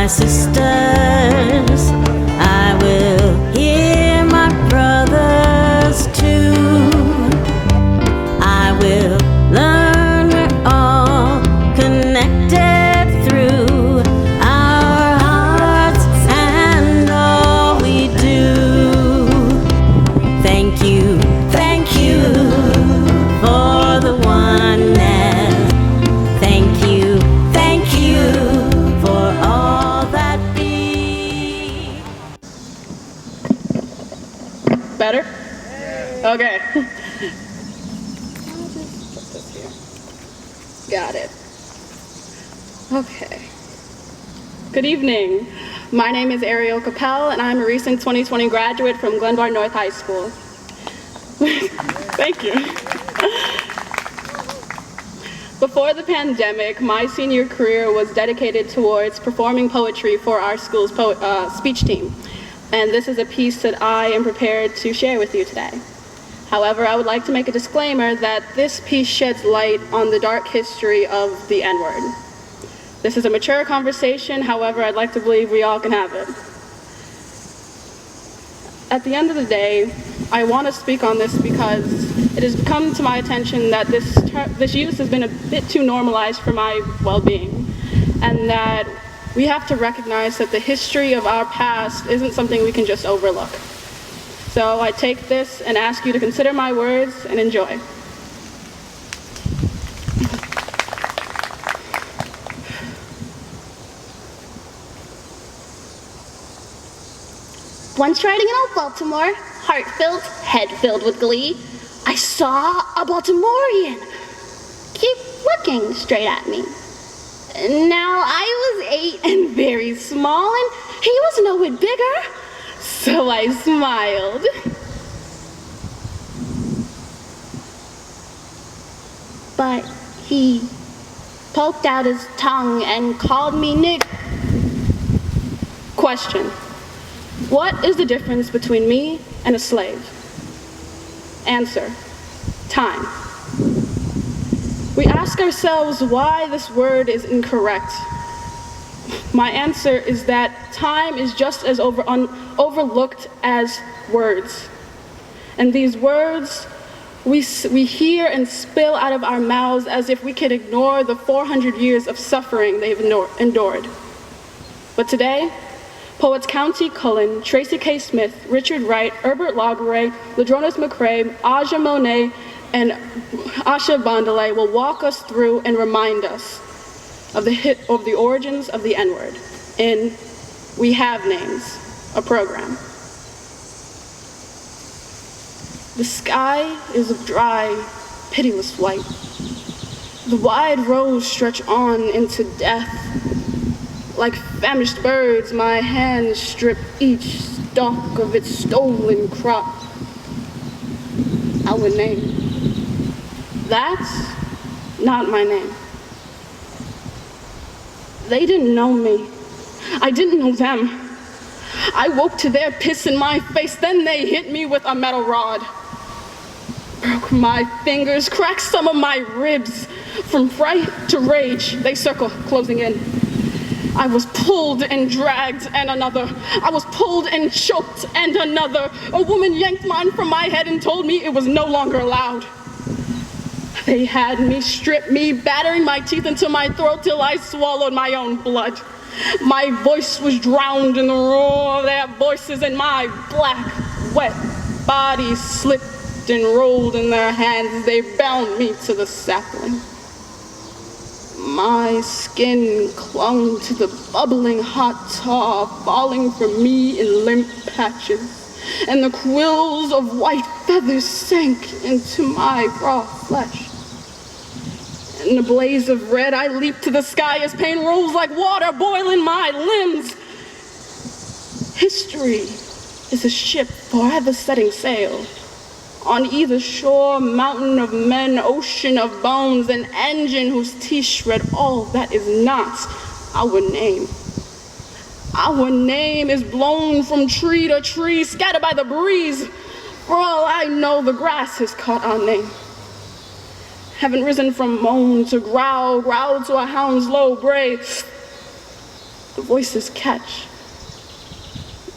my sisters. I will hear my brothers too. I will learn we're all connected through our hearts and all we do. Thank you for the oneness. Thank you for all that be. Better? Okay. Got it. Okay. Good evening. My name is Ariel Capel, and I'm a recent 2020 graduate from Glenbard North High School. Thank you. Before the pandemic, my senior career was dedicated towards performing poetry for our school's speech team, and this is a piece that I am prepared to share with you today. However, I would like to make a disclaimer that this piece sheds light on the dark history of the N-word. This is a mature conversation, however, I'd like to believe we all can have it. At the end of the day, I want to speak on this because it has come to my attention that this use has been a bit too normalized for my well-being, and that we have to recognize that the history of our past isn't something we can just overlook. So I take this and ask you to consider my words and enjoy. Once riding in old Baltimore, heart filled, head filled with glee, I saw a Baltimorean keep looking straight at me. Now I was 8 and very small, and he was no whit bigger, so I smiled. But he poked out his tongue and called me Nick. Question: what is the difference between me and a slave? Answer: time. We ask ourselves why this word is incorrect. My answer is that time is just as overlooked as words. And these words we hear and spill out of our mouths as if we could ignore the 400 years of suffering they've endured. But today, poets County Cullen, Tracy K. Smith, Richard Wright, Herbert Laguerre, Ladronis McCrae, Aja Monet, and Asha Bondale will walk us through and remind us of the origins of the N-word in We Have Names, a program. The sky is of dry, pitiless white. The wide roads stretch on into death. Like famished birds, my hands strip each stalk of its stolen crop. Our name. That's not my name. They didn't know me. I didn't know them. I woke to their piss in my face, then they hit me with a metal rod. Broke my fingers, cracked some of my ribs. From fright to rage, they circle, closing in. I was pulled and dragged, and another. I was pulled and choked, and another. A woman yanked mine from my head and told me it was no longer allowed. They had me, stripped me, battering my teeth into my throat till I swallowed my own blood. My voice was drowned in the roar of their voices, and my black, wet body slipped and rolled in their hands. They bound me to the sapling. My skin clung to the bubbling hot tar falling from me in limp patches, and the quills of white feathers sank into my raw flesh. In a blaze of red, I leaped to the sky as pain rose like water boiling my limbs. History is a ship forever setting sail. On either shore, mountain of men, ocean of bones, an engine whose teeth shred all that is not our name. Our name is blown from tree to tree, scattered by the breeze. For all I know, the grass has caught our name. Haven't risen from moan to growl, growl to a hound's low bray. the voices catch.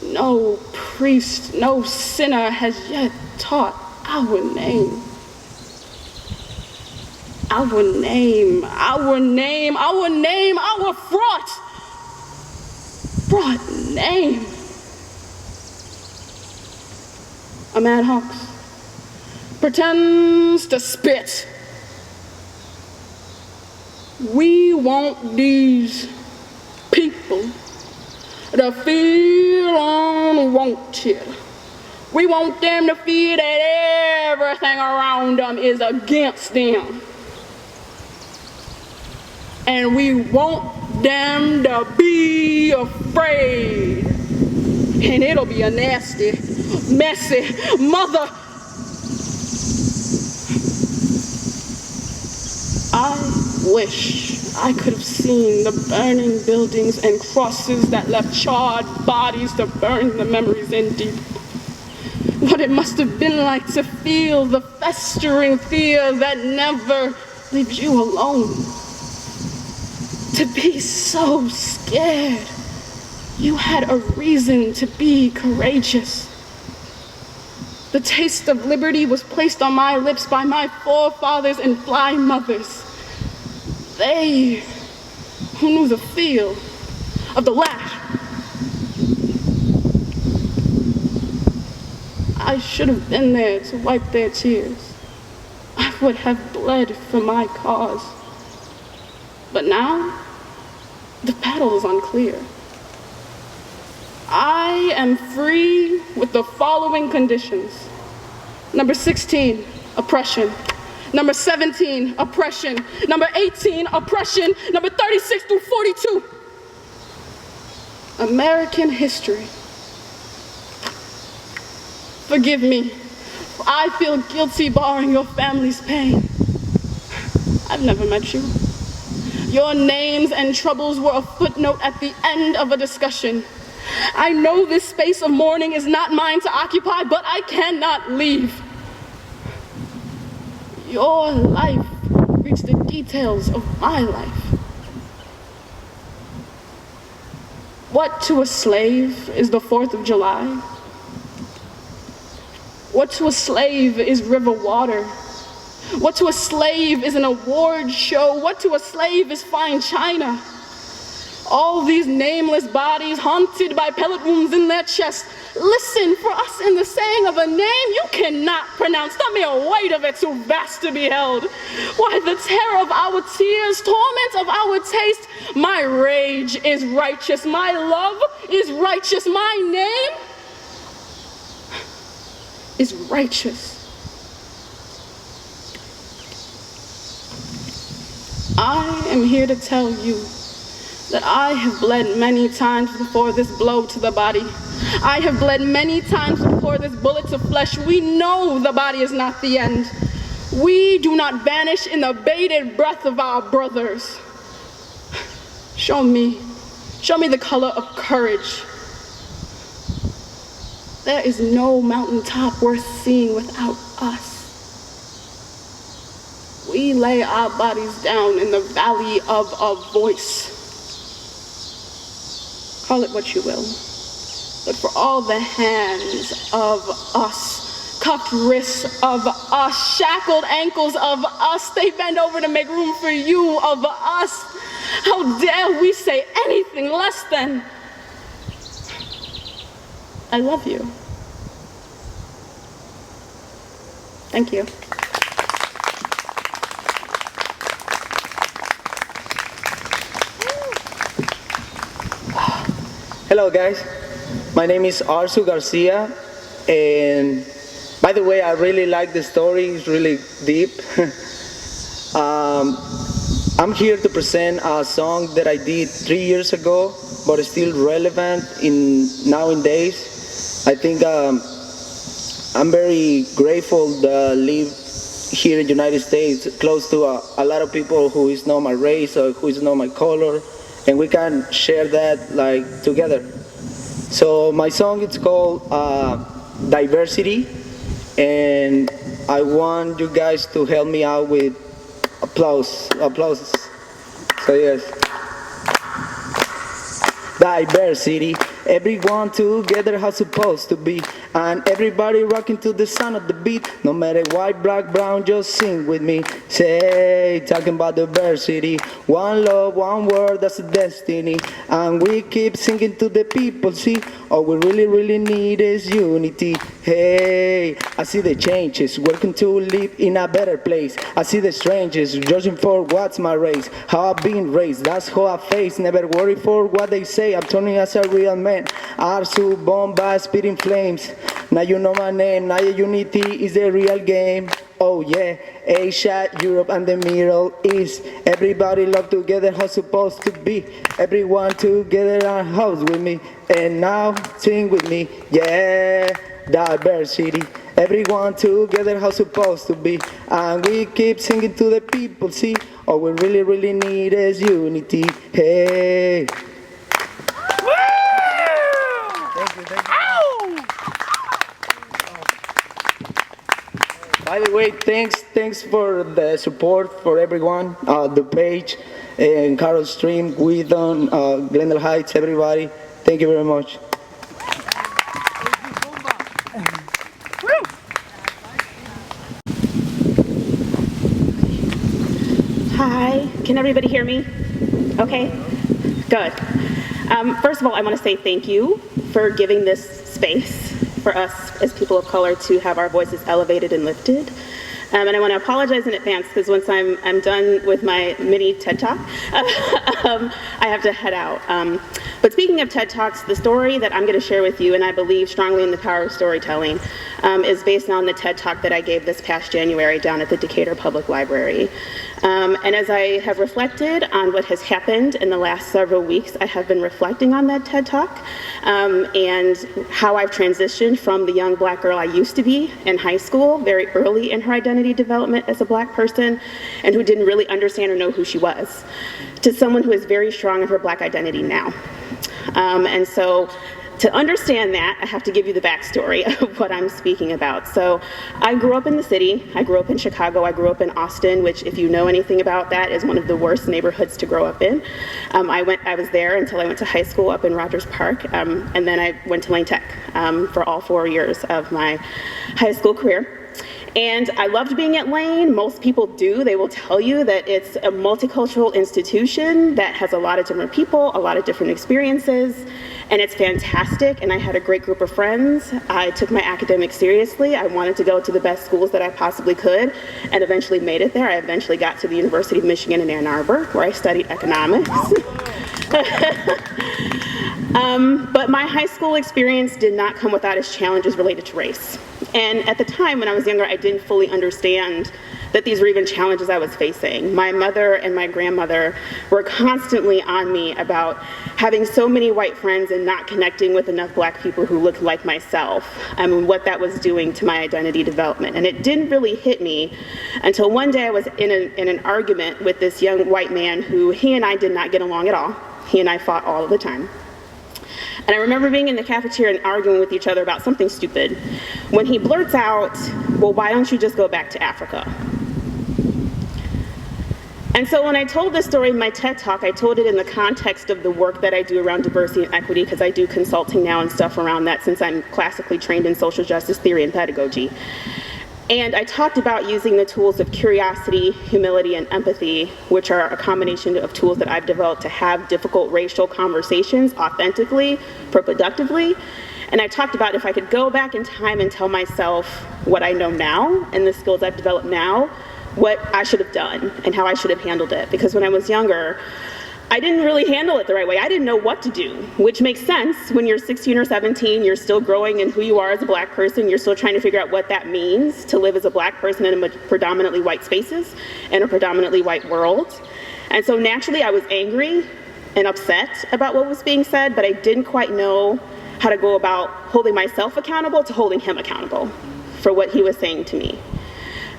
No priest, no sinner has yet taught our name. Our name, our name, our name, our fraught name. A man honks, pretends to spit. We want these people to feel unwanted. We want them to feel that everything around them is against them. And we want them to be afraid. And it'll be a nasty, messy mother. I wish I could have seen the burning buildings and crosses that left charred bodies to burn the memories in deep. What it must have been like to feel the festering fear that never leaves you alone. To be so scared, you had a reason to be courageous. The taste of liberty was placed on my lips by my forefathers and fly mothers. They who knew the feel of the lash. I should have been there to wipe their tears. I would have bled for my cause. But now, the battle is unclear. I am free with the following conditions. Number 16, oppression. Number 17, oppression. Number 18, oppression. Number 36 through 42. American history. Forgive me. I feel guilty barring your family's pain. I've never met you. Your names and troubles were a footnote at the end of a discussion. I know this space of mourning is not mine to occupy, but I cannot leave. Your life reached the details of my life. What to a slave is the 4th of July? What to a slave is river water? What to a slave is an award show? What to a slave is fine china? All these nameless bodies haunted by pellet wounds in their chest. Listen, for us in the saying of a name you cannot pronounce, the mere weight of it too vast to be held. Why, the terror of our tears, torment of our taste, my rage is righteous, my love is righteous, my name is righteous. I am here to tell you that I have bled many times before this blow to the body. I have bled many times before this bullet to flesh. We know the body is not the end. We do not vanish in the bated breath of our brothers. Show me the color of courage. There is no mountaintop worth seeing without us. We lay our bodies down in the valley of a voice. Call it what you will. But for all the hands of us, cuffed wrists of us, shackled ankles of us, they bend over to make room for you of us. How dare we say anything less than, I love you. Thank you. Hello guys, my name is Arzu Garcia, and by the way, I really like the story, it's really deep. I'm here to present a song that I did 3 years ago, but it's still relevant nowadays. I think I'm very grateful to live here in the United States, close to a lot of people who is not my race or who is not my color, and we can share that like together. So my song is called Diversity, and I want you guys to help me out with applause. So yes. diversity. Everyone together how supposed to be, and everybody rocking to the sound of the beat. No matter white, black, brown, just sing with me. Say, talking about diversity. One love, one word, that's a destiny. And we keep singing to the people, see. All we really, really need is unity. Hey, I see the changes, working to live in a better place. I see the strangers, judging for what's my race. How I've been raised, that's how I face. Never worry for what they say, I'm turning as a real man. Arsu, bomba, spitting flames. Now you know my name, now your unity is the real game. Oh yeah, Asia, Europe, and the Middle East. Everybody love together, how supposed to be. Everyone together and house with me. And now sing with me, yeah, diversity. Everyone together, how supposed to be. And we keep singing to the people, see. All we really, really need is unity, hey. By the way, thanks for the support for everyone, DuPage, and Carol Stream, Wheaton, Glendale Heights, everybody. Thank you very much. Hi, can everybody hear me? Okay, good. First of all, I want to say thank you for giving this space for us as people of color to have our voices elevated and lifted. And I want to apologize in advance because once I'm done with my mini TED Talk, I have to head out. But speaking of TED Talks, the story that I'm going to share with you, and I believe strongly in the power of storytelling, is based on the TED Talk that I gave this past January down at the Decatur Public Library. And as I have reflected on what has happened in the last several weeks, I have been reflecting on that TED Talk and how I've transitioned from the young black girl I used to be in high school, very early in her identity development as a black person, and who didn't really understand or know who she was, to someone who is very strong in her black identity now. And so to understand that, I have to give you the backstory of what I'm speaking about. So I grew up in the city. I grew up in Chicago. I grew up in Austin, which, if you know anything about that, is one of the worst neighborhoods to grow up in. I was there until I went to high school up in Rogers Park, and then I went to Lane Tech for all 4 years of my high school career. And I loved being at Lane. Most people do. They will tell you that it's a multicultural institution that has a lot of different people, a lot of different experiences, and it's fantastic. And I had a great group of friends. I took my academics seriously. I wanted to go to the best schools that I possibly could, and eventually made it there. I eventually got to the University of Michigan in Ann Arbor, where I studied economics. But my high school experience did not come without its challenges related to race. And at the time when I was younger, I didn't fully understand that these were even challenges I was facing. My mother and my grandmother were constantly on me about having so many white friends and not connecting with enough black people who looked like myself, and what that was doing to my identity development. And it didn't really hit me until one day I was in an argument with this young white man who, he and I did not get along at all. He and I fought all of the time. And I remember being in the cafeteria and arguing with each other about something stupid, when he blurts out, well, why don't you just go back to Africa? And so when I told this story in my TED Talk, I told it in the context of the work that I do around diversity and equity, because I do consulting now and stuff around that since I'm classically trained in social justice theory and pedagogy. And I talked about using the tools of curiosity, humility, and empathy, which are a combination of tools that I've developed to have difficult racial conversations authentically, productively. And I talked about if I could go back in time and tell myself what I know now and the skills I've developed now, what I should have done and how I should have handled it. Because when I was younger, I didn't really handle it the right way. I didn't know what to do, which makes sense. When you're 16 or 17, you're still growing in who you are as a black person. You're still trying to figure out what that means to live as a black person in a predominantly white spaces in a predominantly white world. And so naturally I was angry and upset about what was being said, but I didn't quite know how to go about holding myself accountable to holding him accountable for what he was saying to me.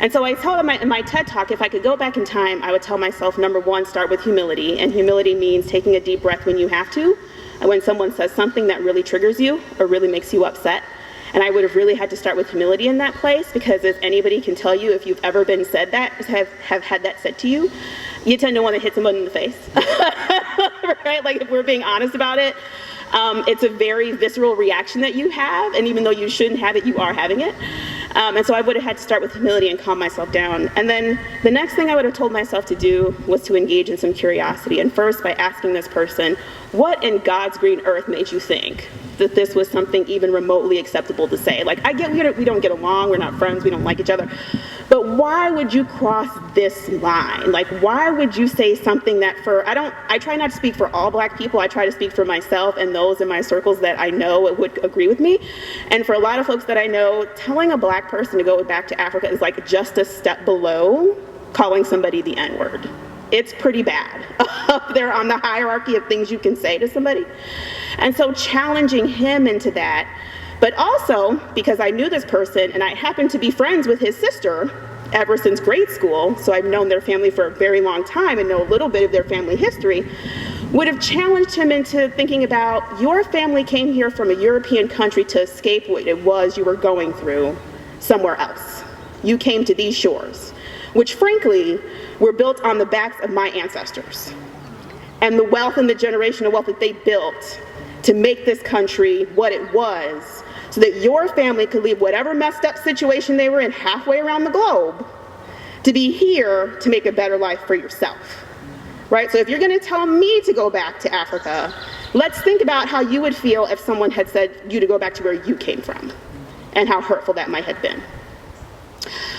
And so I told him in my TED Talk, if I could go back in time, I would tell myself, number one, start with humility. And humility means taking a deep breath when you have to, and when someone says something that really triggers you or really makes you upset. And I would have really had to start with humility in that place, because if anybody can tell you, if you've ever been said that, have had that said to you, you tend to want to hit someone in the face, right? Like, if we're being honest about it, it's a very visceral reaction that you have, and even though you shouldn't have it, you are having it. And so I would have had to start with humility and calm myself down. And then the next thing I would have told myself to do was to engage in some curiosity. And first, by asking this person, what in God's green earth made you think that this was something even remotely acceptable to say? Like, I get we don't get along, we're not friends, we don't like each other, but why would you cross this line? Like, why would you say something that I try not to speak for all Black people, I try to speak for myself and those in my circles that I know would agree with me. And for a lot of folks that I know, telling a Black person to go back to Africa is like just a step below calling somebody the N-word. It's pretty bad up there on the hierarchy of things you can say to somebody. And so challenging him into that, but also because I knew this person and I happened to be friends with his sister ever since grade school, so I've known their family for a very long time and know a little bit of their family history, would have challenged him into thinking about, your family came here from a European country to escape what it was you were going through somewhere else. You came to these shores, which frankly were built on the backs of my ancestors. And the wealth and the generational wealth that they built to make this country what it was, so that your family could leave whatever messed up situation they were in halfway around the globe to be here to make a better life for yourself. Right? So if you're going to tell me to go back to Africa, let's think about how you would feel if someone had said you to go back to where you came from, and how hurtful that might have been.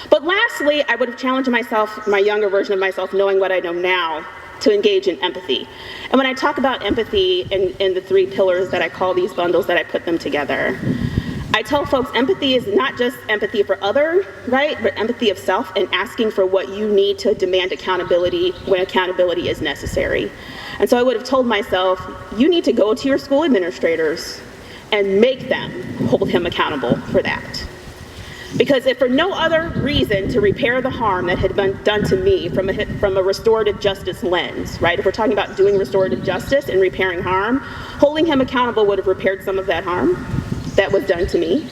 But lastly, I would have challenged myself, my younger version of myself, knowing what I know now, to engage in empathy. And when I talk about empathy in the 3 pillars that I call these bundles that I put them together, I tell folks empathy is not just empathy for other, right, but empathy of self and asking for what you need to demand accountability when accountability is necessary. And so I would have told myself, you need to go to your school administrators and make them hold him accountable for that. Because if for no other reason to repair the harm that had been done to me from a restorative justice lens, right? If we're talking about doing restorative justice and repairing harm, holding him accountable would have repaired some of that harm that was done to me.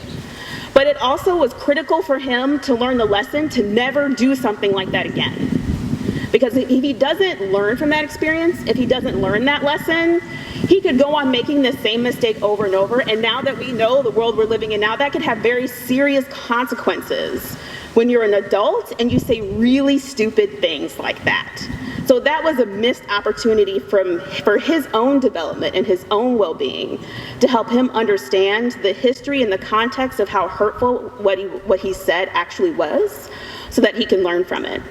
But it also was critical for him to learn the lesson to never do something like that again. Because if he doesn't learn from that experience, if he doesn't learn that lesson, he could go on making the same mistake over and over. And now that we know the world we're living in now, that could have very serious consequences when you're an adult and you say really stupid things like that. So that was a missed opportunity for his own development and his own well-being, to help him understand the history and the context of how hurtful what he said actually was, so that he can learn from it.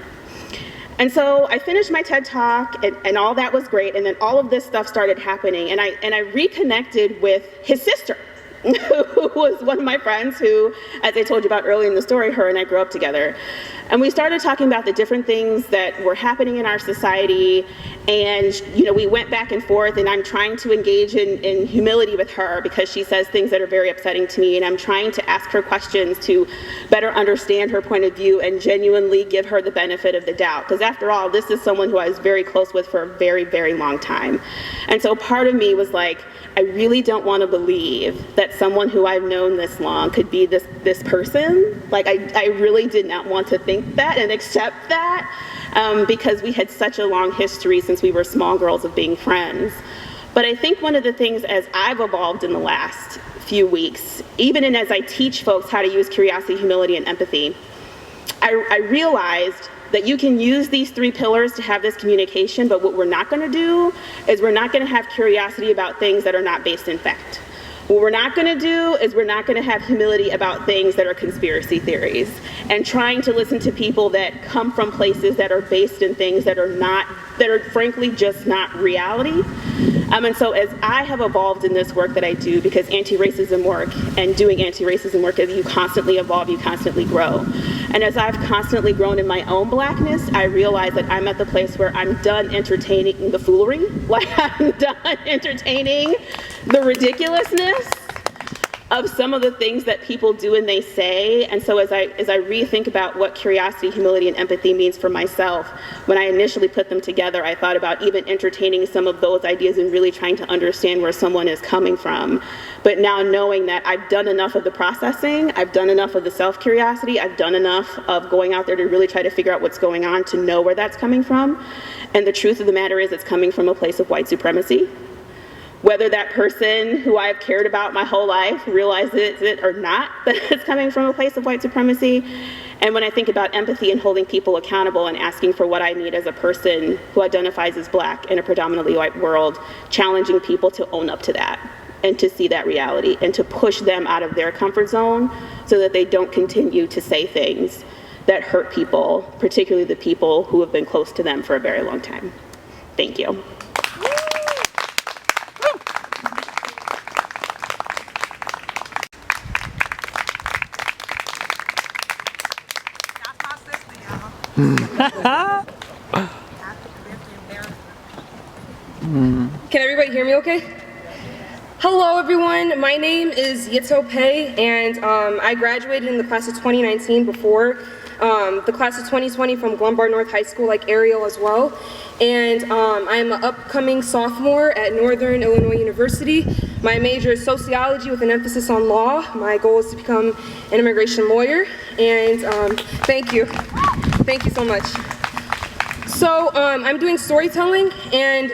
And so I finished my TED Talk, and all that was great, and then all of this stuff started happening, and I reconnected with his sister, who was one of my friends who, as I told you about earlier in the story, her and I grew up together. And we started talking about the different things that were happening in our society, and we went back and forth, and I'm trying to engage in humility with her because she says things that are very upsetting to me, and I'm trying to ask her questions to better understand her point of view and genuinely give her the benefit of the doubt. Because after all, this is someone who I was very close with for a very, very long time. And so part of me was like, I really don't want to believe that someone who I've known this long could be this person. Like, I really did not want to think that and accept that, because we had such a long history since we were small girls of being friends. But I think one of the things, as I've evolved in the last few weeks, even as I teach folks how to use curiosity, humility, and empathy, I realized that you can use these 3 pillars to have this communication, but what we're not going to do is we're not going to have curiosity about things that are not based in fact. What we're not going to do is we're not going to have humility about things that are conspiracy theories, and trying to listen to people that come from places that are based in things that are frankly just not reality. And so as I have evolved in this work that I do, because anti-racism work and doing anti-racism work, as you constantly evolve, you constantly grow. And as I've constantly grown in my own Blackness, I realize that I'm at the place where I'm done entertaining the foolery. Like, I'm done entertaining the ridiculousness. of some of the things that people do and they say. And so as I rethink about what curiosity, humility, and empathy means for myself, when I initially put them together, I thought about even entertaining some of those ideas and really trying to understand where someone is coming from. But now knowing that I've done enough of the processing, I've done enough of the self-curiosity, I've done enough of going out there to really try to figure out what's going on to know where that's coming from. And the truth of the matter is it's coming from a place of white supremacy. Whether that person who I've cared about my whole life realizes it or not, that it's coming from a place of white supremacy. And when I think about empathy and holding people accountable and asking for what I need as a person who identifies as Black in a predominantly white world, challenging people to own up to that and to see that reality and to push them out of their comfort zone so that they don't continue to say things that hurt people, particularly the people who have been close to them for a very long time. Thank you. Can everybody hear me okay? Hello everyone, my name is DuPage, and I graduated in the class of 2019 before the class of 2020 from Glenbard North High School, like Ariel as well. And I'm an upcoming sophomore at Northern Illinois University. My major is sociology with an emphasis on law. My goal is to become an immigration lawyer, and thank you. Thank you so much. So I'm doing storytelling, and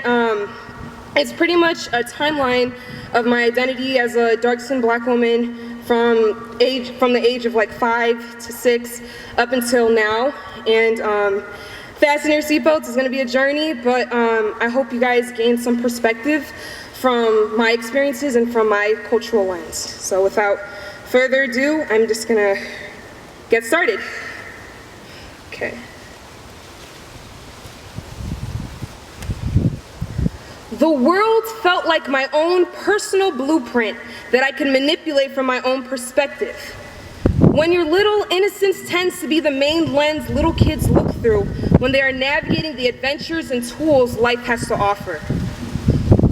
it's pretty much a timeline of my identity as a dark-skinned Black woman from the age of like 5 to 6 up until now. And fasten your seatbelts, it's gonna be a journey, but I hope you guys gain some perspective from my experiences and from my cultural lens. So without further ado, I'm just gonna get started. Okay. The world felt like my own personal blueprint that I could manipulate from my own perspective. When you're little, innocence tends to be the main lens little kids look through when they are navigating the adventures and tools life has to offer.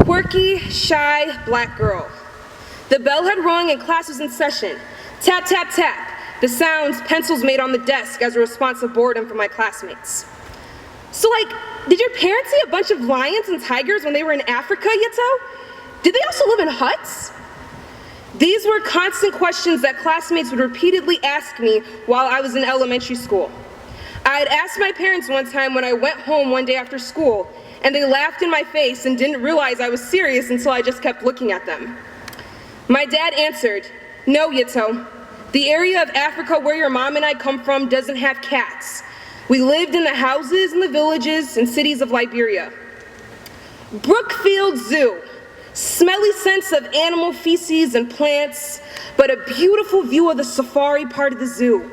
Quirky, shy, Black girl. The bell had rung and class was in session. Tap, tap, tap. The sounds pencils made on the desk as a response to boredom from my classmates. So like, did your parents see a bunch of lions and tigers when they were in Africa, Yito? Did they also live in huts? These were constant questions that classmates would repeatedly ask me while I was in elementary school. I had asked my parents one time when I went home one day after school, and they laughed in my face and didn't realize I was serious until I just kept looking at them. My dad answered, "No, Yito. The area of Africa where your mom and I come from doesn't have cats. We lived in the houses and the villages and cities of Liberia." Brookfield Zoo. Smelly scents of animal feces and plants, but a beautiful view of the safari part of the zoo.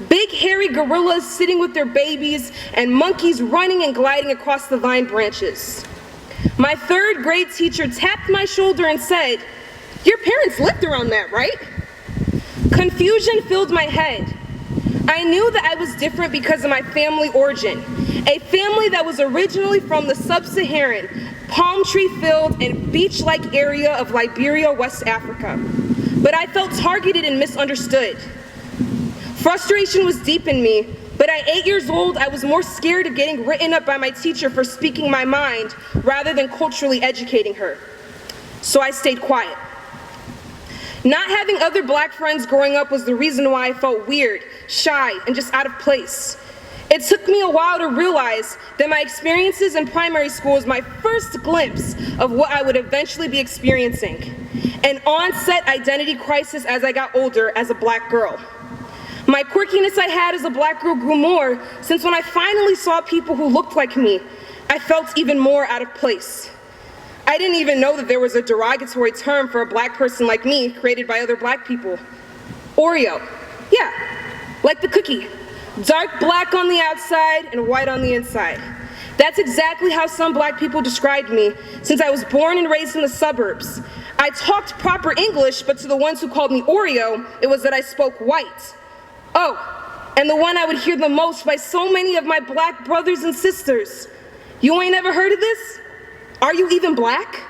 Big hairy gorillas sitting with their babies and monkeys running and gliding across the vine branches. My third grade teacher tapped my shoulder and said, "Your parents lived around that, right?" Confusion filled my head. I knew that I was different because of my family origin, a family that was originally from the sub-Saharan, palm tree-filled and beach-like area of Liberia, West Africa. But I felt targeted and misunderstood. Frustration was deep in me, but at 8 years old, I was more scared of getting written up by my teacher for speaking my mind rather than culturally educating her. So I stayed quiet. Not having other Black friends growing up was the reason why I felt weird, shy, and just out of place. It took me a while to realize that my experiences in primary school was my first glimpse of what I would eventually be experiencing, an onset identity crisis as I got older as a Black girl. My quirkiness I had as a Black girl grew more since when I finally saw people who looked like me, I felt even more out of place. I didn't even know that there was a derogatory term for a Black person like me created by other Black people. Oreo. Yeah, like the cookie. Dark Black on the outside and white on the inside. That's exactly how some Black people described me since I was born and raised in the suburbs. I talked proper English, but to the ones who called me Oreo, it was that I spoke white. Oh, and the one I would hear the most by so many of my Black brothers and sisters. You ain't ever heard of this? Are you even Black?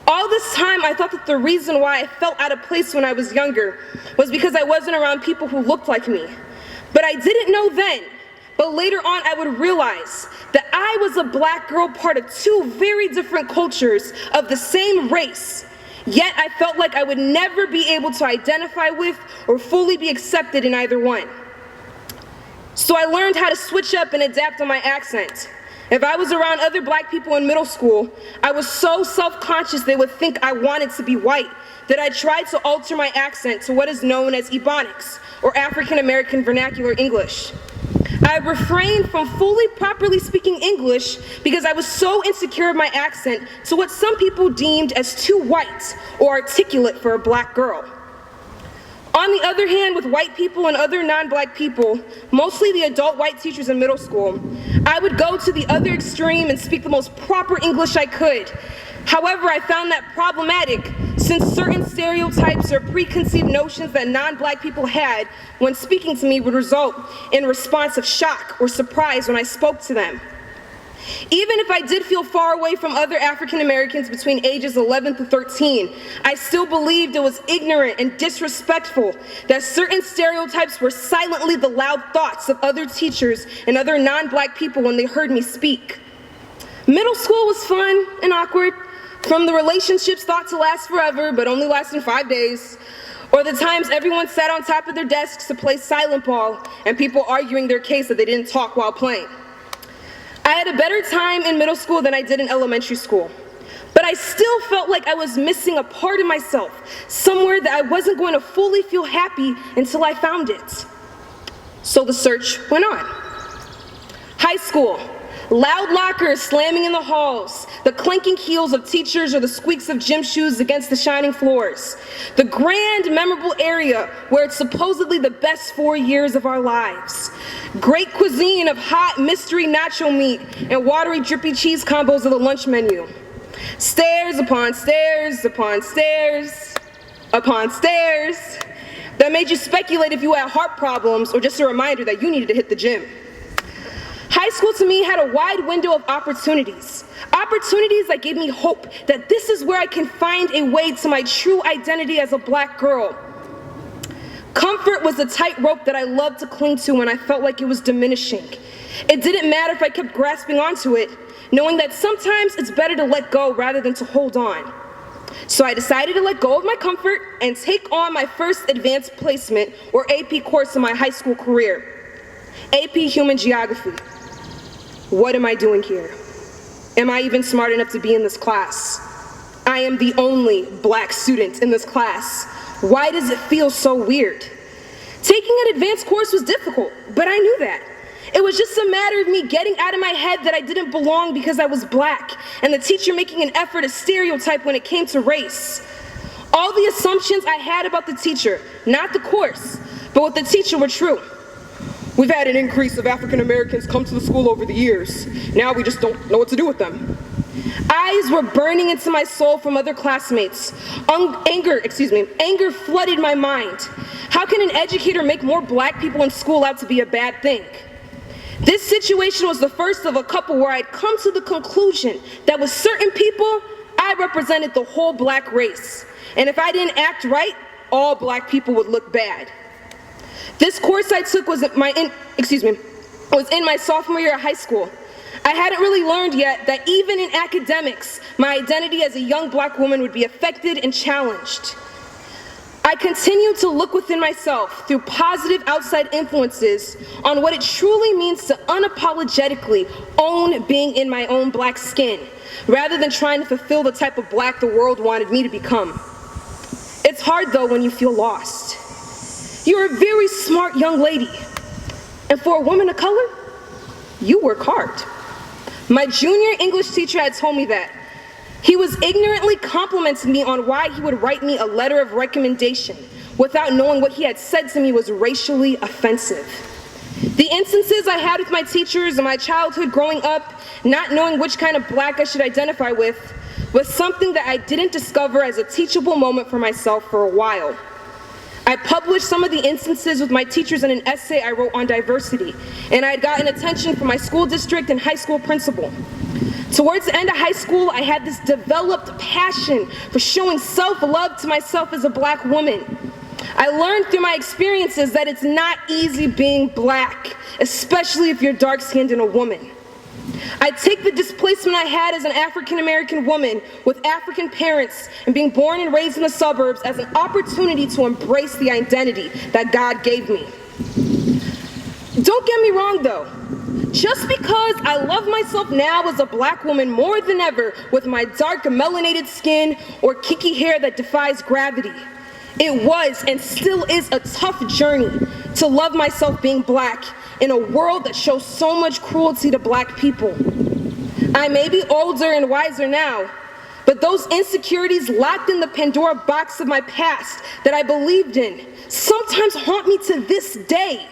All this time, I thought that the reason why I felt out of place when I was younger was because I wasn't around people who looked like me. But I didn't know then, but later on I would realize that I was a black girl, part of two very different cultures of the same race. Yet I felt like I would never be able to identify with or fully be accepted in either one. So I learned how to switch up and adapt on my accent. If I was around other black people in middle school, I was so self-conscious they would think I wanted to be white that I tried to alter my accent to what is known as Ebonics, or African American Vernacular English. I refrained from fully properly speaking English because I was so insecure of my accent to what some people deemed as too white or articulate for a black girl. On the other hand, with white people and other non-black people, mostly the adult white teachers in middle school, I would go to the other extreme and speak the most proper English I could. However, I found that problematic since certain stereotypes or preconceived notions that non-black people had when speaking to me would result in a response of shock or surprise when I spoke to them. Even if I did feel far away from other African Americans between ages 11 to 13, I still believed it was ignorant and disrespectful that certain stereotypes were silently the loud thoughts of other teachers and other non-black people when they heard me speak. Middle school was fun and awkward, from the relationships thought to last forever but only lasted 5 days, or the times everyone sat on top of their desks to play silent ball and people arguing their case that they didn't talk while playing. I had a better time in middle school than I did in elementary school, but I still felt like I was missing a part of myself, somewhere that I wasn't going to fully feel happy until I found it. So the search went on. High school. Loud lockers slamming in the halls, the clanking heels of teachers or the squeaks of gym shoes against the shining floors. The grand, memorable area where it's supposedly the best 4 years of our lives. Great cuisine of hot mystery nacho meat and watery drippy cheese combos of the lunch menu. Stairs upon stairs upon stairs upon stairs that made you speculate if you had heart problems or just a reminder that you needed to hit the gym. High school to me had a wide window of opportunities. Opportunities that gave me hope that this is where I can find a way to my true identity as a black girl. Comfort was the tightrope that I loved to cling to when I felt like it was diminishing. It didn't matter if I kept grasping onto it, knowing that sometimes it's better to let go rather than to hold on. So I decided to let go of my comfort and take on my first advanced placement or AP course in my high school career, AP Human Geography. What am I doing here? Am I even smart enough to be in this class? I am the only black student in this class. Why does it feel so weird? Taking an advanced course was difficult, but I knew that. It was just a matter of me getting out of my head that I didn't belong because I was black, and the teacher making an effort to stereotype when it came to race. All the assumptions I had about the teacher, not the course, but what the teacher were true. We've had an increase of African Americans come to the school over the years. Now we just don't know what to do with them. Eyes were burning into my soul from other classmates. Anger flooded my mind. How can an educator make more black people in school out to be a bad thing? This situation was the first of a couple where I'd come to the conclusion that with certain people, I represented the whole black race. And if I didn't act right, all black people would look bad. This course I took was in my sophomore year of high school. I hadn't really learned yet that even in academics, my identity as a young black woman would be affected and challenged. I continued to look within myself through positive outside influences on what it truly means to unapologetically own being in my own black skin, rather than trying to fulfill the type of black the world wanted me to become. It's hard though when you feel lost. You're a very smart young lady, and for a woman of color, you work hard. My junior English teacher had told me that. He was ignorantly complimenting me on why he would write me a letter of recommendation without knowing what he had said to me was racially offensive. The instances I had with my teachers in my childhood growing up, not knowing which kind of black I should identify with, was something that I didn't discover as a teachable moment for myself for a while. I published some of the instances with my teachers in an essay I wrote on diversity, and I had gotten attention from my school district and high school principal. Towards the end of high school, I had this developed passion for showing self-love to myself as a black woman. I learned through my experiences that it's not easy being black, especially if you're dark-skinned and a woman. I take the displacement I had as an African-American woman with African parents and being born and raised in the suburbs as an opportunity to embrace the identity that God gave me. Don't get me wrong though. Just because I love myself now as a black woman more than ever with my dark melanated skin or kinky hair that defies gravity, it was and still is a tough journey to love myself being black in a world that shows so much cruelty to black people. I may be older and wiser now, but those insecurities locked in the Pandora box of my past that I believed in sometimes haunt me to this day.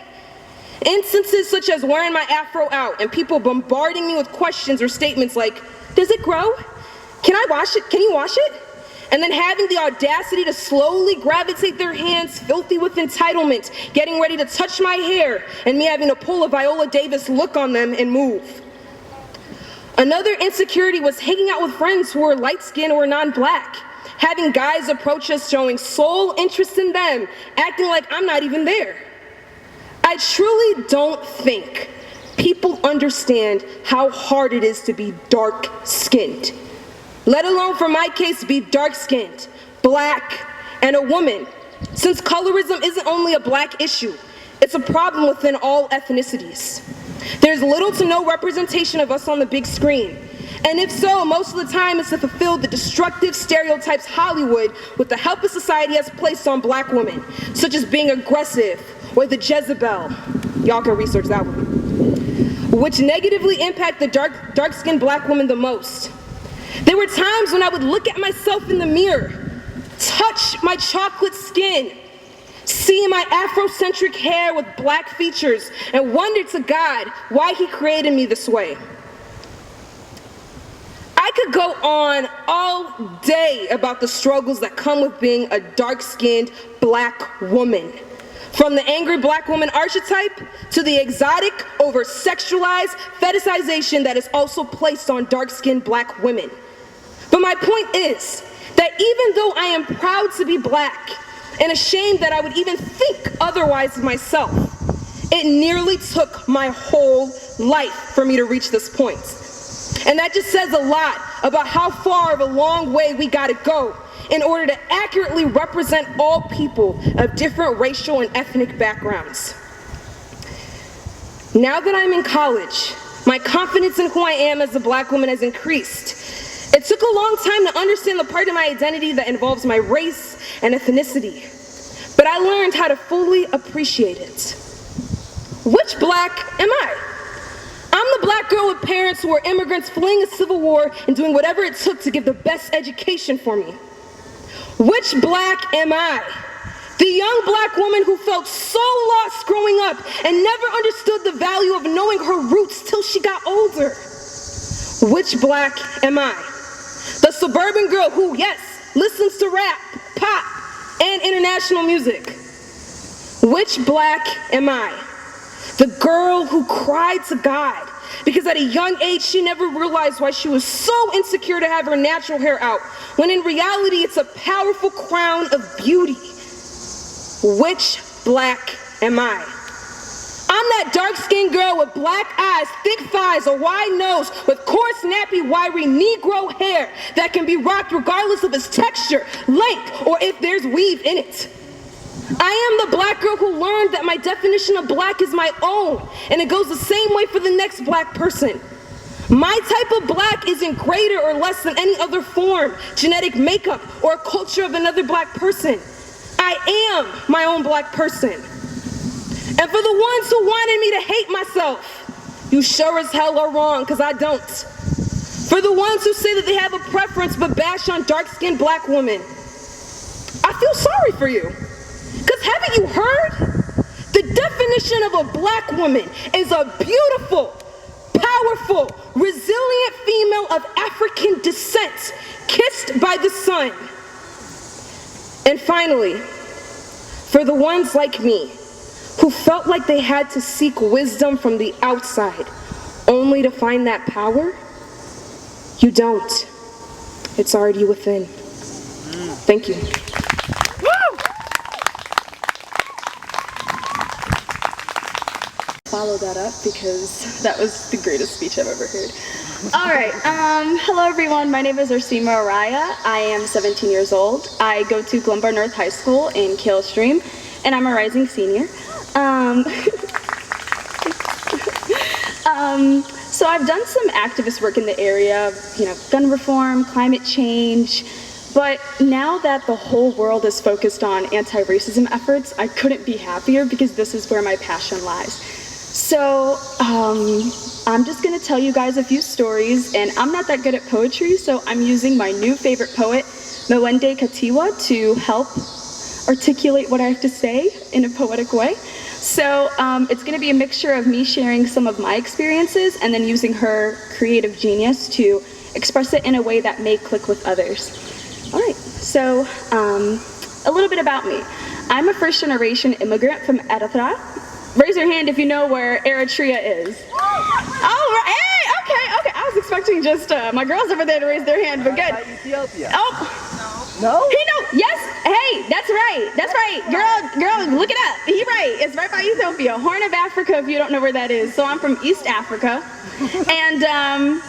Instances such as wearing my afro out and people bombarding me with questions or statements like, does it grow? Can I wash it? Can you wash it? And then having the audacity to slowly gravitate their hands filthy with entitlement, getting ready to touch my hair, and me having to pull a Viola Davis look on them and move. Another insecurity was hanging out with friends who were light-skinned or non-black, having guys approach us showing sole interest in them, acting like I'm not even there. I truly don't think people understand how hard it is to be dark-skinned, let alone for my case be dark-skinned, black, and a woman, since colorism isn't only a black issue, it's a problem within all ethnicities. There's little to no representation of us on the big screen, and if so, most of the time it's to fulfill the destructive stereotypes Hollywood, with the help of society, has placed on black women, such as being aggressive, or the Jezebel, y'all can research that one, which negatively impact the dark-skinned black woman the most. There were times when I would look at myself in the mirror, touch my chocolate skin, see my Afrocentric hair with black features, and wonder to God why he created me this way. I could go on all day about the struggles that come with being a dark-skinned black woman. From the angry black woman archetype to the exotic, over-sexualized fetishization that is also placed on dark-skinned black women. But my point is that even though I am proud to be black and ashamed that I would even think otherwise of myself, it nearly took my whole life for me to reach this point. And that just says a lot about how far of a long way we gotta go in order to accurately represent all people of different racial and ethnic backgrounds. Now that I'm in college, my confidence in who I am as a black woman has increased. It took a long time to understand the part of my identity that involves my race and ethnicity, but I learned how to fully appreciate it. Which black am I? I'm the black girl with parents who were immigrants fleeing a civil war and doing whatever it took to give the best education for me. Which black am I? The young black woman who felt so lost growing up and never understood the value of knowing her roots till she got older. Which black am I? The suburban girl who, yes, listens to rap, pop, and international music. Which black am I? The girl who cried to God because at a young age she never realized why she was so insecure to have her natural hair out, when in reality it's a powerful crown of beauty. Which black am I? I'm that dark-skinned girl with black eyes, thick thighs, a wide nose, with coarse, nappy, wiry Negro hair that can be rocked regardless of its texture, length, or if there's weave in it. I am the black girl who learned that my definition of black is my own, and it goes the same way for the next black person. My type of black isn't greater or less than any other form, genetic makeup, or culture of another black person. I am my own black person. And for the ones who wanted me to hate myself, you sure as hell are wrong, because I don't. For the ones who say that they have a preference but bash on dark-skinned black women, I feel sorry for you. Because haven't you heard? The definition of a black woman is a beautiful, powerful, resilient female of African descent, kissed by the sun. And finally, for the ones like me, who felt like they had to seek wisdom from the outside, only to find that power, You don't. It's already within. Thank you. Follow that up because that was the greatest speech I've ever heard. All right. Hello, everyone. My name is Ursima Araya. I am 17 years old. I go to Glenbar North High School in Kale Stream, and I'm a rising senior. So I've done some activist work in the area, gun reform, climate change, but now that the whole world is focused on anti-racism efforts, I couldn't be happier because this is where my passion lies. So I'm just gonna tell you guys a few stories, and I'm not that good at poetry, so I'm using my new favorite poet, Mwende Katiwa, to help articulate what I have to say in a poetic way. So it's gonna be a mixture of me sharing some of my experiences and then using her creative genius to express it in a way that may click with others. All right, so a little bit about me. I'm a first-generation immigrant from Eritrea. Raise your hand if you know where Eritrea is. Oh, hey, okay. I was expecting just my girls over there to raise their hand, but good. Ethiopia. Oh. No? He know, yes, hey, that's right. Girl, look it up. He right, it's right by Ethiopia, Horn of Africa if you don't know where that is. So I'm from East Africa, and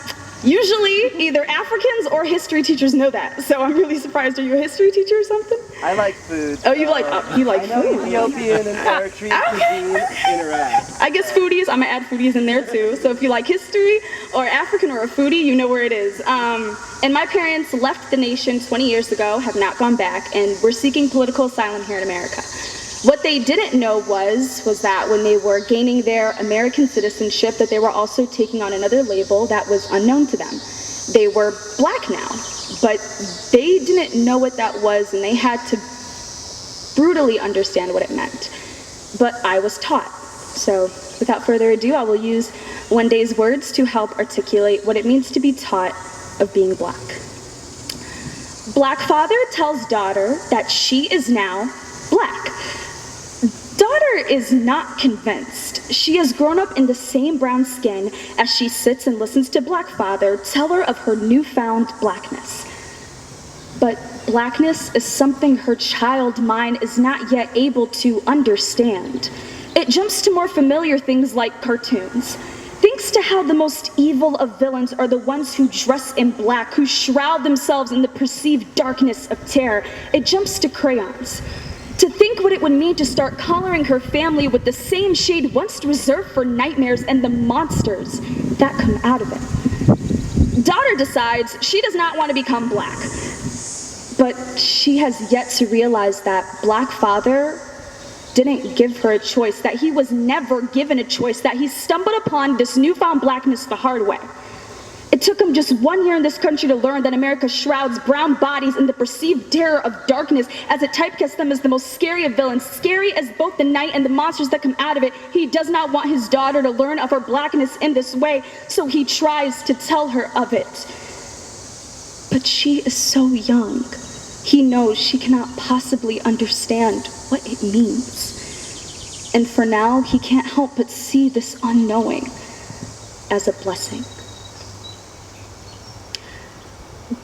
usually either Africans or history teachers know that. So I'm really surprised. Are you a history teacher or something? I like food. Oh, you like I know food. Ethiopian and Eritrean cuisine interact. I guess foodies, I'm gonna add foodies in there too. So if you like history or African or a foodie, you know where it is. And my parents left the nation 20 years ago, have not gone back, and were seeking political asylum here in America. What they didn't know was that when they were gaining their American citizenship, that they were also taking on another label that was unknown to them. They were black now, but they didn't know what that was, and they had to brutally understand what it meant. But I was taught. So without further ado, I will use Wende's words to help articulate what it means to be taught of being black. Black father tells daughter that she is now black. Daughter is not convinced. She has grown up in the same brown skin as she sits and listens to black father tell her of her newfound blackness. But blackness is something her child mind is not yet able to understand. It jumps to more familiar things like cartoons. Thanks to how the most evil of villains are the ones who dress in black, who shroud themselves in the perceived darkness of terror, it jumps to crayons. To think what it would mean to start coloring her family with the same shade once reserved for nightmares and the monsters that come out of it. Daughter decides she does not want to become black, but she has yet to realize that black father didn't give her a choice, that he was never given a choice, that he stumbled upon this newfound blackness the hard way. It took him just 1 year in this country to learn that America shrouds brown bodies in the perceived terror of darkness as it typecasts them as the most scary of villains, scary as both the night and the monsters that come out of it. He does not want his daughter to learn of her blackness in this way, so he tries to tell her of it. But she is so young. He knows she cannot possibly understand what it means. And for now, he can't help but see this unknowing as a blessing.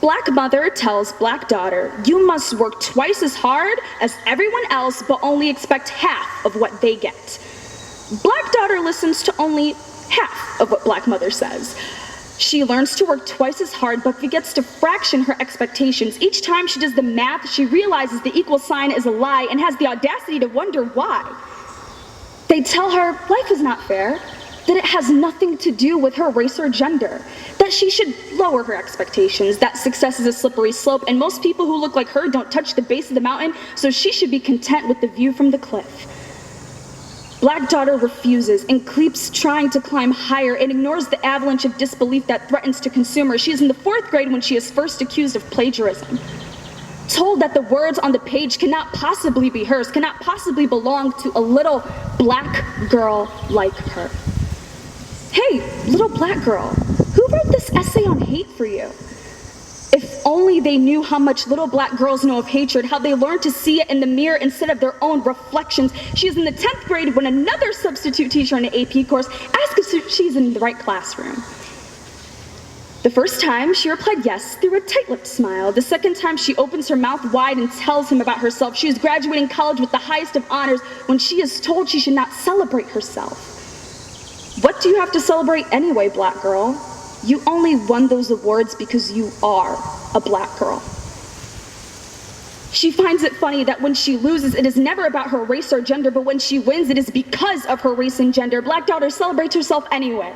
Black mother tells black daughter, you must work twice as hard as everyone else, but only expect half of what they get. Black daughter listens to only half of what black mother says. She learns to work twice as hard, but forgets to fraction her expectations. Each time she does the math, she realizes the equal sign is a lie and has the audacity to wonder why. They tell her life is not fair, that it has nothing to do with her race or gender, that she should lower her expectations, that success is a slippery slope, and most people who look like her don't touch the base of the mountain, so she should be content with the view from the cliff. Black daughter refuses and keeps trying to climb higher and ignores the avalanche of disbelief that threatens to consume her. She is in the 4th grade when she is first accused of plagiarism. Told that the words on the page cannot possibly be hers, cannot possibly belong to a little black girl like her. Hey, little black girl, who wrote this essay on hate for you? If only they knew how much little black girls know of hatred, how they learn to see it in the mirror instead of their own reflections. She is in the 10th grade when another substitute teacher in an AP course asks if she's in the right classroom. The first time, she replied yes through a tight-lipped smile. The second time, she opens her mouth wide and tells him about herself. She is graduating college with the highest of honors when she is told she should not celebrate herself. What do you have to celebrate anyway, black girl? You only won those awards because you are a black girl. She finds it funny that when she loses, it is never about her race or gender, but when she wins, it is because of her race and gender. Black daughter celebrates herself anyway.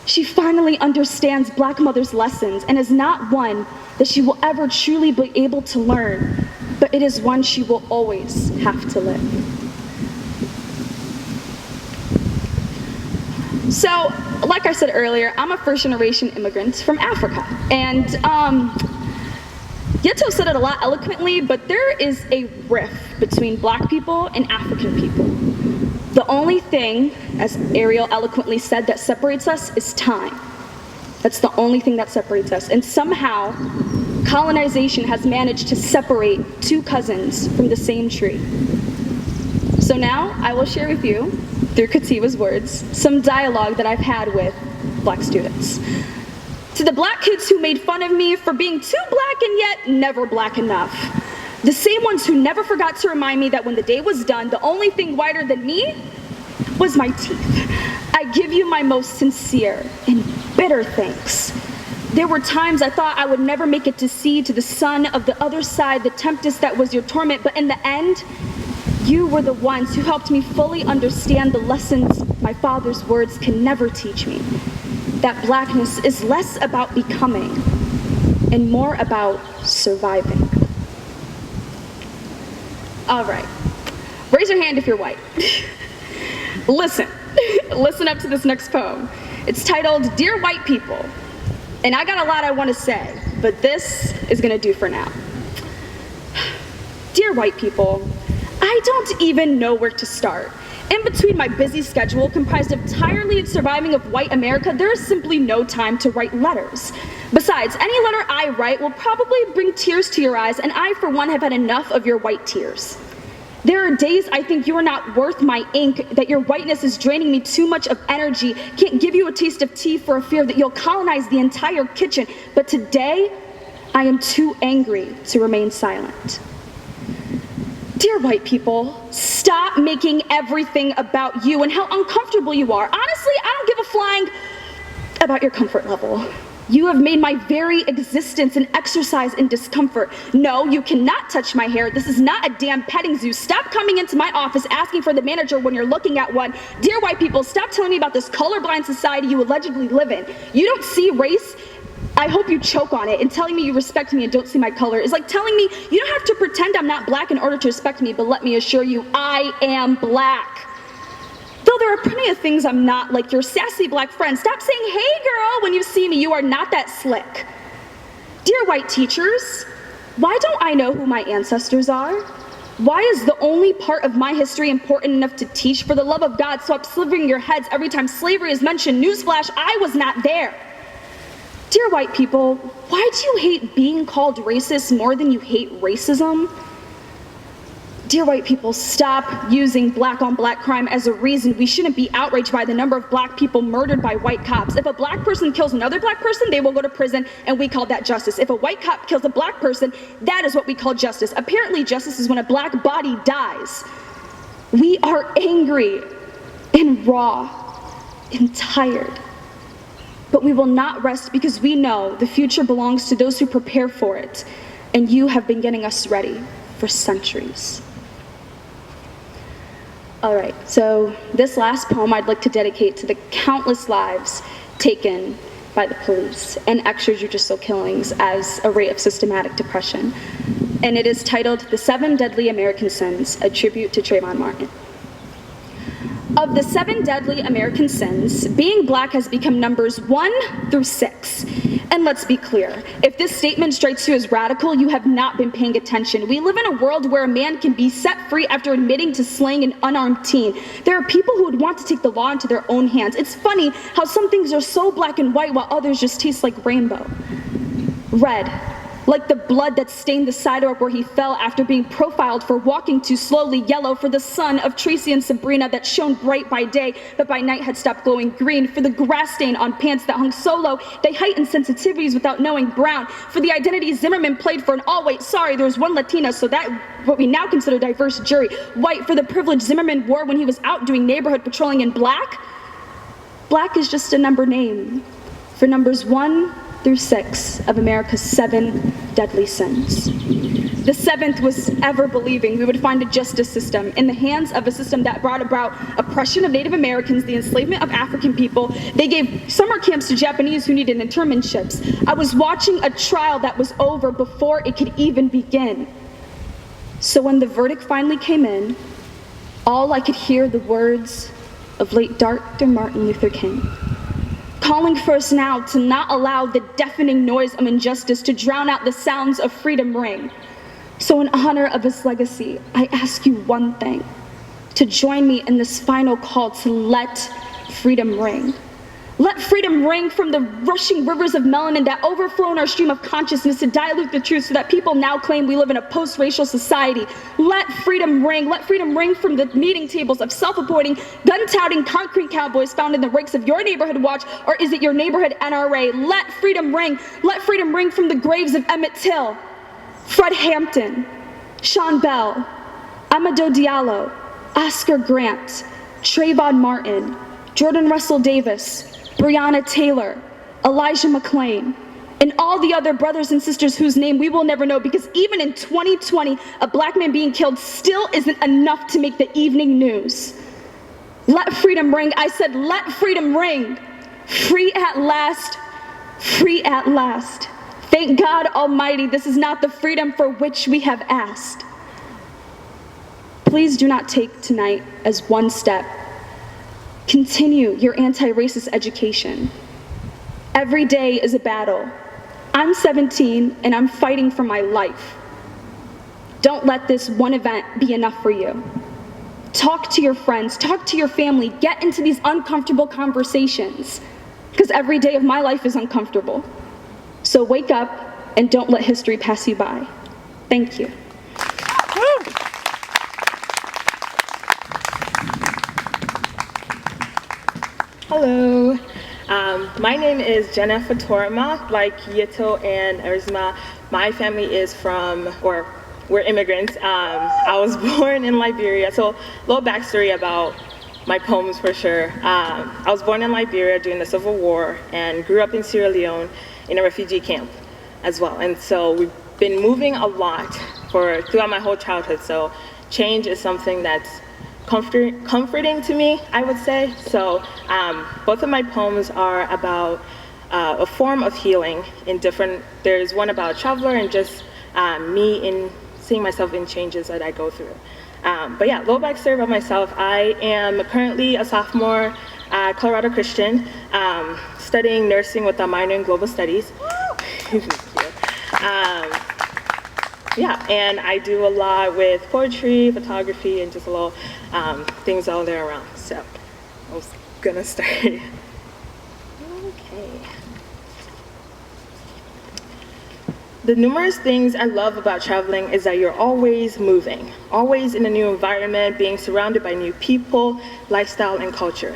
She finally understands black mother's lessons and is not one that she will ever truly be able to learn, but it is one she will always have to live. So, like I said earlier, I'm a first-generation immigrant from Africa, and Yeto said it a lot eloquently, but there is a rift between black people and African people. The only thing, as Ariel eloquently said, that separates us is time. That's the only thing that separates us. And somehow, colonization has managed to separate two cousins from the same tree. So now, I will share with you, through Katiwa's words, some dialogue that I've had with black students. To the black kids who made fun of me for being too black and yet never black enough. The same ones who never forgot to remind me that when the day was done, the only thing whiter than me was my teeth. I give you my most sincere and bitter thanks. There were times I thought I would never make it to see to the sun of the other side the tempest that was your torment, but in the end, you were the ones who helped me fully understand the lessons my father's words can never teach me. That blackness is less about becoming and more about surviving. All right, raise your hand if you're white. Listen up to this next poem. It's titled, Dear White People. And I got a lot I want to say, but this is gonna do for now. Dear white people, I don't even know where to start. In between my busy schedule comprised entirely of surviving of white America, there is simply no time to write letters. Besides, any letter I write will probably bring tears to your eyes, and I, for one, have had enough of your white tears. There are days I think you are not worth my ink, that your whiteness is draining me too much of energy, can't give you a taste of tea for a fear that you'll colonize the entire kitchen. But today, I am too angry to remain silent. Dear white people, stop making everything about you and how uncomfortable you are. Honestly, I don't give a flying about your comfort level. You have made my very existence an exercise in discomfort. No, you cannot touch my hair. This is not a damn petting zoo. Stop coming into my office asking for the manager when you're looking at one. Dear white people, stop telling me about this colorblind society you allegedly live in. You don't see race. I hope you choke on it, and telling me you respect me and don't see my color is like telling me you don't have to pretend I'm not black in order to respect me, but let me assure you, I am black. Though there are plenty of things I'm not, like your sassy black friend. Stop saying, hey girl, when you see me, you are not that slick. Dear white teachers, why don't I know who my ancestors are? Why is the only part of my history important enough to teach? For the love of God, stop slivering your heads every time slavery is mentioned. Newsflash, I was not there. Dear white people, why do you hate being called racist more than you hate racism? Dear white people, stop using black on black crime as a reason we shouldn't be outraged by the number of black people murdered by white cops. If a black person kills another black person, they will go to prison, and we call that justice. If a white cop kills a black person, that is what we call justice. Apparently, justice is when a black body dies. We are angry and raw and tired. But we will not rest because we know the future belongs to those who prepare for it, and you have been getting us ready for centuries. All right, so this last poem I'd like to dedicate to the countless lives taken by the police and extrajudicial killings as a rate of systematic depression. And it is titled, The 7 Deadly American Sins, a tribute to Trayvon Martin. Of the 7 deadly American sins, being black has become numbers 1 through 6. And let's be clear, if this statement strikes you as radical, you have not been paying attention. We live in a world where a man can be set free after admitting to slaying an unarmed teen. There are people who would want to take the law into their own hands. It's funny how some things are so black and white while others just taste like rainbow. Red, like the blood that stained the sidewalk where he fell after being profiled for walking too slowly, yellow for the sun of Tracy and Sabrina that shone bright by day, but by night had stopped glowing green, for the grass stain on pants that hung so low, they heightened sensitivities without knowing brown, for the identity Zimmerman played for an all-white, sorry, there was one Latina, so that what we now consider diverse jury, white for the privilege Zimmerman wore when he was out doing neighborhood patrolling, in black? Black is just a number name for numbers 1 through 6 of America's 7 deadly sins. The 7th was ever believing we would find a justice system in the hands of a system that brought about oppression of Native Americans, the enslavement of African people. They gave summer camps to Japanese who needed internships. I was watching a trial that was over before it could even begin. So when the verdict finally came in, all I could hear the words of late Dr. Martin Luther King, calling for us now to not allow the deafening noise of injustice to drown out the sounds of freedom ring. So in honor of his legacy, I ask you one thing, to join me in this final call to let freedom ring. Let freedom ring from the rushing rivers of melanin that overflow in our stream of consciousness to dilute the truth so that people now claim we live in a post-racial society. Let freedom ring from the meeting tables of self-appointing, gun-touting concrete cowboys found in the ranks of your neighborhood watch, or is it your neighborhood NRA? Let freedom ring from the graves of Emmett Till, Fred Hampton, Sean Bell, Amadou Diallo, Oscar Grant, Trayvon Martin, Jordan Russell Davis, Breonna Taylor, Elijah McClain, and all the other brothers and sisters whose name we will never know, because even in 2020, a black man being killed still isn't enough to make the evening news. Let freedom ring. I said, let freedom ring. Free at last, free at last. Thank God Almighty, this is not the freedom for which we have asked. Please do not take tonight as one step. Continue your anti-racist education. Every day is a battle. I'm 17 and I'm fighting for my life. Don't let this one event be enough for you. Talk to your friends, talk to your family, get into these uncomfortable conversations, because every day of my life is uncomfortable. So wake up and don't let history pass you by. Thank you. Hello, my name is Jenna Fatorma. Like Yeto and Erzma, my family is we're immigrants. I was born in Liberia, so a little backstory about my poems for sure. I was born in Liberia during the Civil War and grew up in Sierra Leone in a refugee camp as well. And so we've been moving a lot throughout my whole childhood, so change is something that's comforting to me, I would say. So both of my poems are about a form of healing in different, there's one about a traveler and just me in seeing myself in changes that I go through. But yeah, little backstory about myself. I am currently a sophomore at Colorado Christian, studying nursing with a minor in global studies. Yeah, and I do a lot with poetry, photography, and just a little things all there around. So I was gonna start. Okay. The numerous things I love about traveling is that you're always moving, always in a new environment, being surrounded by new people, lifestyle, and culture.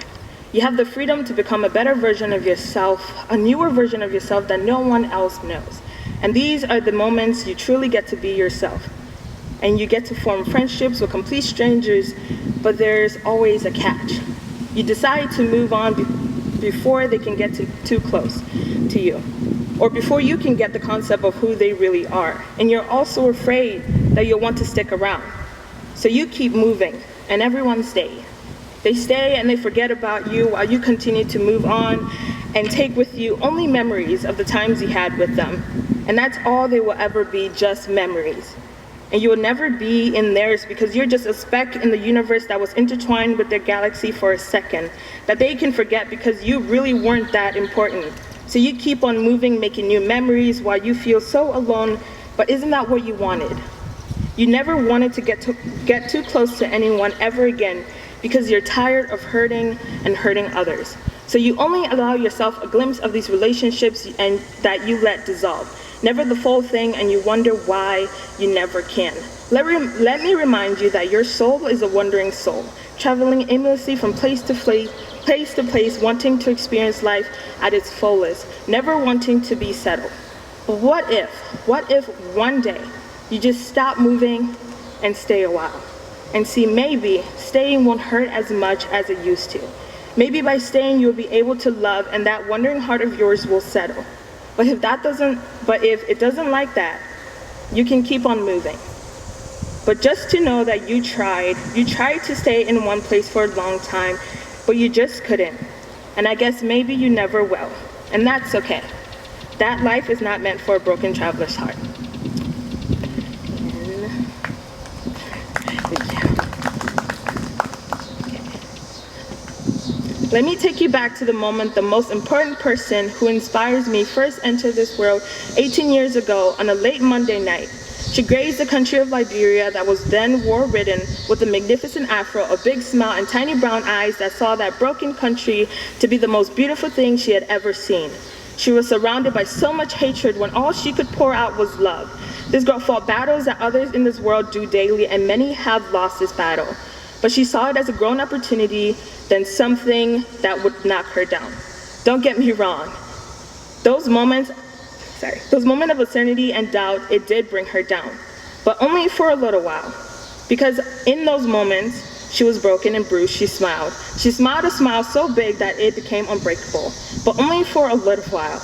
You have the freedom to become a better version of yourself, a newer version of yourself that no one else knows. And these are the moments you truly get to be yourself. And you get to form friendships with complete strangers, but there's always a catch. You decide to move on before they can get too close to you, or before you can get the concept of who they really are. And you're also afraid that you'll want to stick around. So you keep moving, and everyone stays. They stay and they forget about you while you continue to move on and take with you only memories of the times you had with them. And that's all they will ever be, just memories. And you will never be in theirs because you're just a speck in the universe that was intertwined with their galaxy for a second, that they can forget because you really weren't that important. So you keep on moving, making new memories while you feel so alone, but isn't that what you wanted? You never wanted to get too close to anyone ever again because you're tired of hurting and hurting others. So you only allow yourself a glimpse of these relationships and that you let dissolve. never the full thing, and you wonder why you never can. Let me remind you that your soul is a wandering soul, traveling aimlessly from place to place, wanting to experience life at its fullest, never wanting to be settled. But what if one day you just stop moving and stay a while? And see, maybe staying won't hurt as much as it used to. Maybe by staying you'll be able to love and that wandering heart of yours will settle. But if it doesn't like that, you can keep on moving. But just to know that you tried to stay in one place for a long time, but you just couldn't. And I guess maybe you never will. And that's okay. That life is not meant for a broken traveler's heart. Let me take you back to the moment the most important person who inspires me first entered this world 18 years ago on a late Monday night. She grazed the country of Liberia that was then war-ridden with a magnificent afro, a big smile, and tiny brown eyes that saw that broken country to be the most beautiful thing she had ever seen. She was surrounded by so much hatred when all she could pour out was love. This girl fought battles that others in this world do daily, and many have lost this battle. But she saw it as a grown opportunity than something that would knock her down. Don't get me wrong. Those moments of uncertainty and doubt, it did bring her down. But only for a little while. Because in those moments, she was broken and bruised, she smiled. She smiled a smile so big that it became unbreakable. But only for a little while.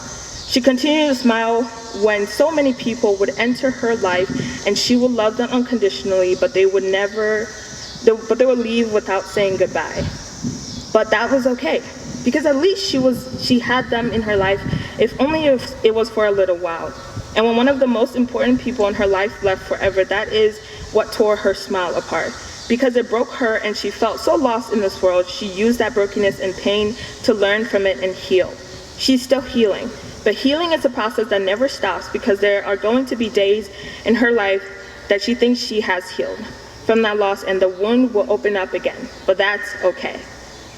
She continued to smile when so many people would enter her life and she would love them unconditionally, but they would leave without saying goodbye. But that was okay, because at least she had them in her life, if only if it was for a little while. And when one of the most important people in her life left forever, that is what tore her smile apart. Because it broke her and she felt so lost in this world, she used that brokenness and pain to learn from it and heal. She's still healing, but healing is a process that never stops, because there are going to be days in her life that she thinks she has healed from that loss, and the wound will open up again, but that's okay.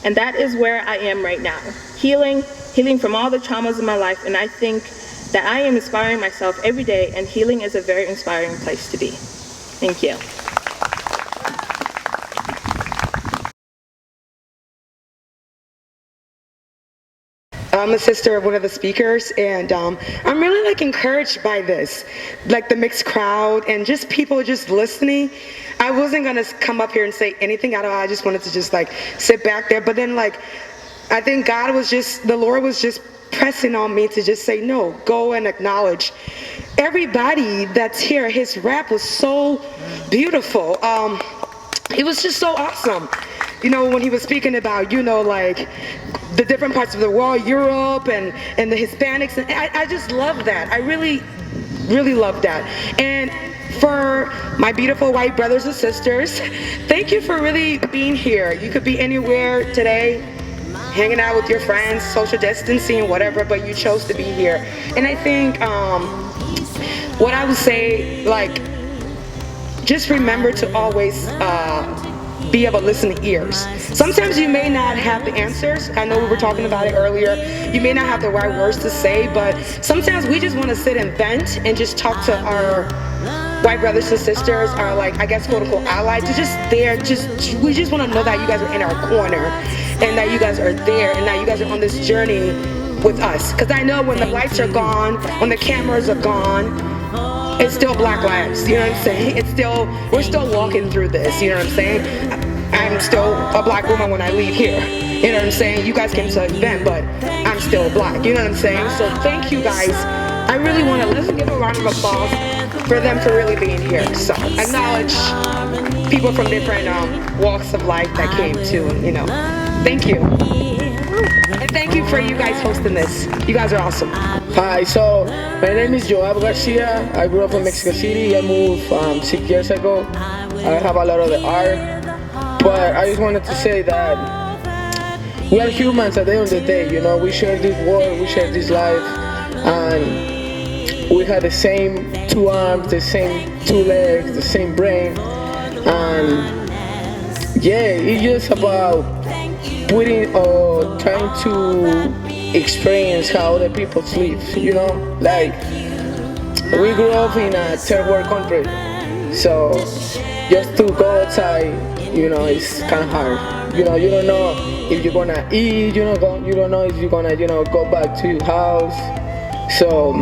And that is where I am right now, healing from all the traumas in my life, and I think that I am inspiring myself every day, and healing is a very inspiring place to be. Thank you. I'm a sister of one of the speakers, and I'm really encouraged by this, the mixed crowd and just people just listening. I wasn't gonna come up here and say anything at all. I just wanted to just sit back there. But then I think the Lord was just pressing on me to just say, no, go and acknowledge everybody that's here. His rap was so beautiful. It was just so awesome. When he was speaking about, the different parts of the world, Europe and the Hispanics, and I just love that. I really, really love that. And for my beautiful white brothers and sisters, thank you for really being here. You could be anywhere today, hanging out with your friends, social distancing, whatever, but you chose to be here. And I think what I would say, just remember to always be able to listen to ears. Sometimes you may not have the answers. I know we were talking about it earlier. You may not have the right words to say, but sometimes we just want to sit and vent and just talk to our white brothers and sisters, our I guess quote unquote allies. We just want to know that you guys are in our corner and that you guys are there and that you guys are on this journey with us. Because I know when the lights are gone, when the cameras are gone, it's still Black lives, you know what I'm saying? We're still walking through this, you know what I'm saying? I'm still a Black woman when I leave here, you know what I'm saying? You guys came to an event, but I'm still Black, you know what I'm saying? So thank you guys. I really want to, let's give a round of applause for them for really being here. So acknowledge people from different walks of life that came too, thank you. And thank you for you guys hosting this. You guys are awesome. Hi, so my name is Joab Garcia. I grew up in Mexico City. I moved 6 years ago. I have a lot of the art, but I just wanted to say that we are humans at the end of the day. We share this world, we share this life, and we have the same 2 arms, the same 2 legs, the same brain, and yeah, it's just about putting or trying to experience how other people live, we grew up in a third world country, so just to go outside, it's kind of hard. You don't know if you're gonna eat. You don't know if you're gonna, go back to your house. So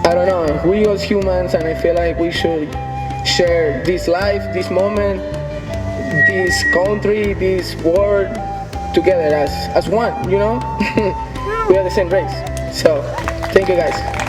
I don't know. We as humans, and I feel like we should share this life, this moment, this country, this world together as one. We are the same race. So thank you guys.